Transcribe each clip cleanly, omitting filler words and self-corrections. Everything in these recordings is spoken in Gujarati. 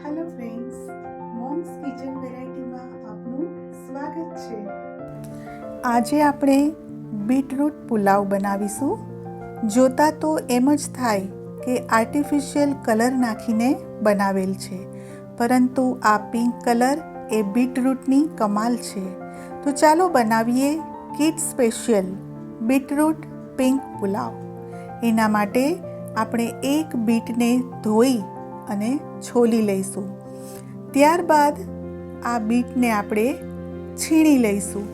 હેલો ફ્રેન્ડ્સ, મોમ્સ કિચન વેરાયટીમાં આપનું સ્વાગત છે. આજે આપણે બીટરૂટ પુલાવ બનાવીશું. જોતાં તો એમ જ થાય કે આર્ટિફિશિયલ કલર નાખીને બનાવેલ છે, પરંતુ આ પિંક કલર એ બીટરૂટની કમાલ છે. તો ચાલો બનાવીએ kids special beetroot pink pulao. એના માટે આપણે એક બીટને ધોઈ અને છોલી લઈશું. ત્યારબાદ આ બીટને આપણે છીણી લઈશું.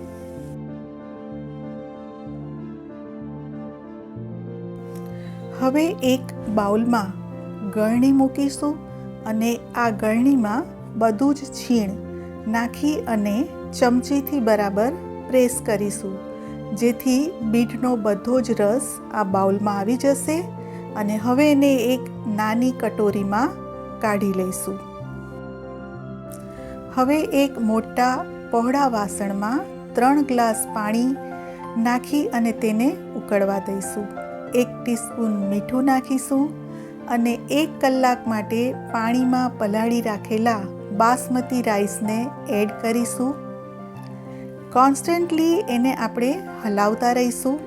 હવે એક બાઉલમાં ગળણી મૂકીશું અને આ ગળણીમાં બધું જ છીણ નાખી અને ચમચીથી બરાબર પ્રેસ કરીશું, જેથી બીટનો બધો જ રસ આ બાઉલમાં આવી જશે. અને હવે એને એક નાની કટોરીમાં કાઢી લઈશું. હવે એક મોટા પહોળા વાસણમાં 3 ગ્લાસ પાણી નાખી અને તેને ઉકળવા દઈશું. 1 ટીસ્પૂન મીઠું નાખીશું અને 1 કલાક માટે પાણીમાં પલાળી રાખેલા બાસમતી રાઈસને એડ કરીશું. કોન્સ્ટન્ટલી એને આપણે હલાવતા રહીશું.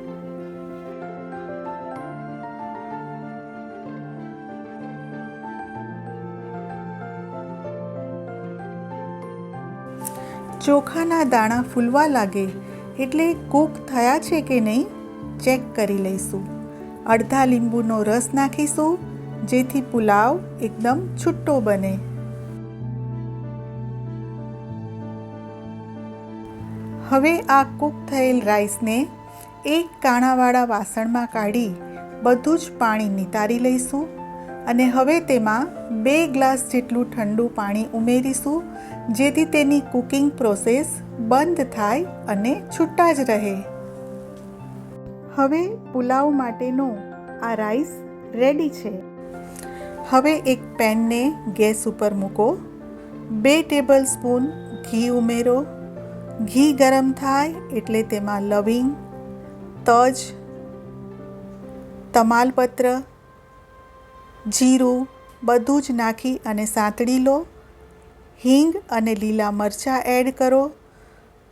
ચોખાના દાણા ફૂલવા લાગે એટલે કૂક થયા છે કે નહીં ચેક કરી લઈશું. અડધા લીંબુનો રસ નાખીશું, જેથી પુલાવ એકદમ છૂટો બને. હવે આ કૂક થયેલ રાઈસને એક કાણાવાળા વાસણમાં કાઢી બધું જ પાણી નિતારી લઈશું અને હવે તેમાં 2 ગ્લાસ જેટલું ઠંડુ પાણી ઉમેરીશું, જેથી તેની કુકિંગ પ્રોસેસ બંધ થાય અને છૂટા જ રહે. હવે પુલાવ માટેનો આ રાઈસ રેડી છે. હવે એક પેનને ગેસ ઉપર મૂકો. 2 ટેબલ સ્પૂન ઘી ઉમેરો. ઘી ગરમ થાય એટલે તેમાં લવિંગ, તજ, તમાલપત્ર, જીરું બધું જ નાખી અને સાંતળી લો. હિંગ અને લીલા મરચાં એડ કરો.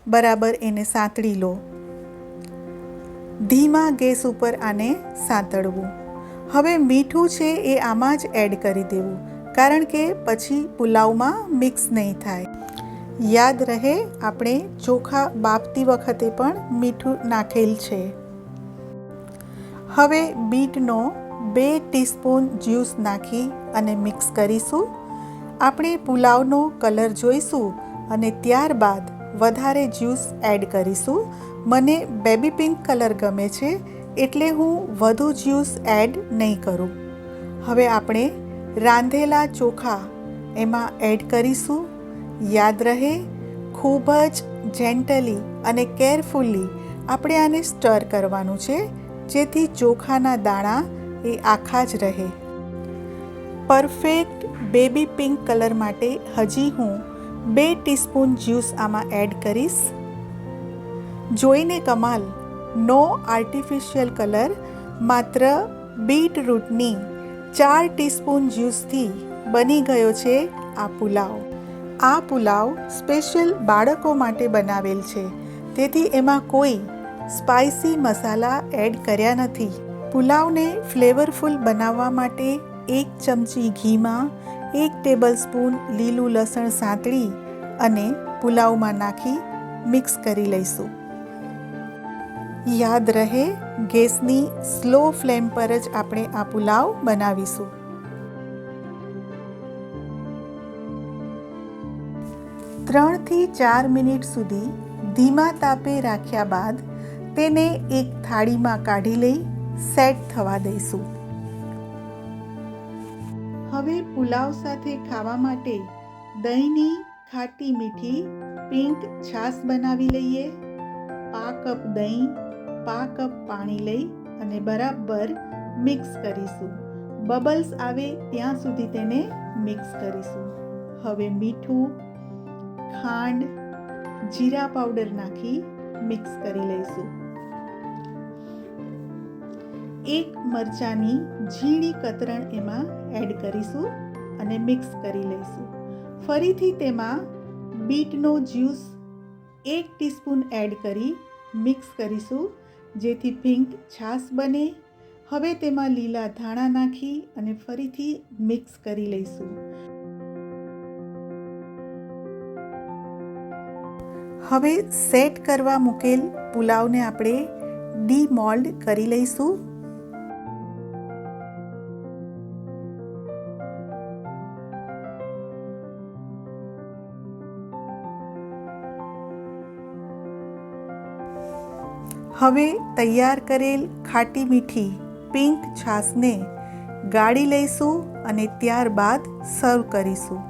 બરાબર એને સાંતળી લો. ધીમા ગેસ ઉપર આને સાંતળવું. હવે મીઠું છે એ આમાં જ એડ કરી દેવું, કારણ કે પછી પુલાવમાં મિક્સ નહીં થાય. યાદ રહે, આપણે ચોખા બાફતી વખતે પણ મીઠું નાખેલ છે. હવે બીટનો 2 ટીસ્પૂન જ્યુસ નાખી અને મિક્સ કરીશું. આપણે પુલાવનો કલર જોઈશું અને ત્યારબાદ વધારે જ્યુસ એડ કરીશું. મને બેબી પિંક કલર ગમે છે, એટલે હું વધુ જ્યુસ એડ નહીં કરું. હવે આપણે રાંધેલા ચોખા એમાં એડ કરીશું. યાદ રહે, ખૂબ જ જેન્ટલી અને કેરફુલી આપણે આને સ્ટર કરવાનું છે, જેથી ચોખાના દાણા એ આખા જ રહે. પરફેક્ટ બેબી પિંક કલર માટે હજી હું 2 ટીસ્પૂન જ્યુસ આમાં એડ કરીશ. જોઈને કમાલ, નો આર્ટિફિશિયલ કલર, માત્ર બીટરૂટની 4 ટીસ્પૂન જ્યુસથી બની ગયો છે આ પુલાવ. આ પુલાવ સ્પેશિયલ બાળકો માટે બનાવેલ છે, તેથી એમાં કોઈ સ્પાઇસી મસાલા એડ કર્યા નથી. પુલાવને ફ્લેવરફુલ બનાવવા માટે 1 ચમચી ઘીમાં 1 ટેબલ સ્પૂન લીલું લસણ સાંતળી અને પુલાવમાં નાખી મિક્સ કરી લઈશું. યાદ રહે, ગેસની સ્લો ફ્લેમ પર જ આપણે આ પુલાવ બનાવીશું. 3 થી 4 મિનિટ સુધી ધીમા તાપે રાખ્યા બાદ તેને એક થાળીમાં કાઢી લઈ સેટ થવા દઈશું. હવે પુલાવ સાથે ખાવા માટે દહીંની ખાટી મીઠી પિંક છાશ બનાવી લઈએ. પા કપ દહીં, પા કપ પાણી લઈ અને બરાબર મિક્સ કરીશું. બબલ્સ આવે ત્યાં સુધી તેને મિક્સ કરીશું. હવે મીઠું, ખાંડ, જીરા પાવડર નાખી મિક્સ કરી લઈશું. 1 મરચાંની ઝીણી કતરણ એમાં એડ કરીશું અને મિક્સ કરી લઈશું. ફરીથી તેમાં બીટનો જ્યુસ 1 ટીસ્પૂન એડ કરી મિક્સ કરીશું, જેથી પિંક છાશ બને. હવે તેમાં લીલા ધાણા નાખી અને ફરીથી મિક્સ કરી લઈશું. હવે સેટ કરવા મૂકેલ પુલાવને આપણે ડીમોલ્ડ કરી લઈશું. હવે તૈયાર કરેલ ખાટી મીઠી પિંક છાશને ગાળી લઈશું અને ત્યારબાદ સર્વ કરીશું.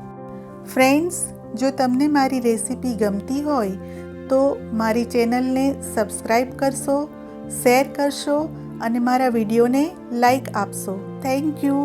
ફ્રેન્ડ્સ, જો તમને મારી રેસીપી ગમતી હોય તો મારી ચેનલને સબસ્ક્રાઈબ કરશો, શેર કરશો અને મારા વિડીયોને લાઈક આપશો. Thank you.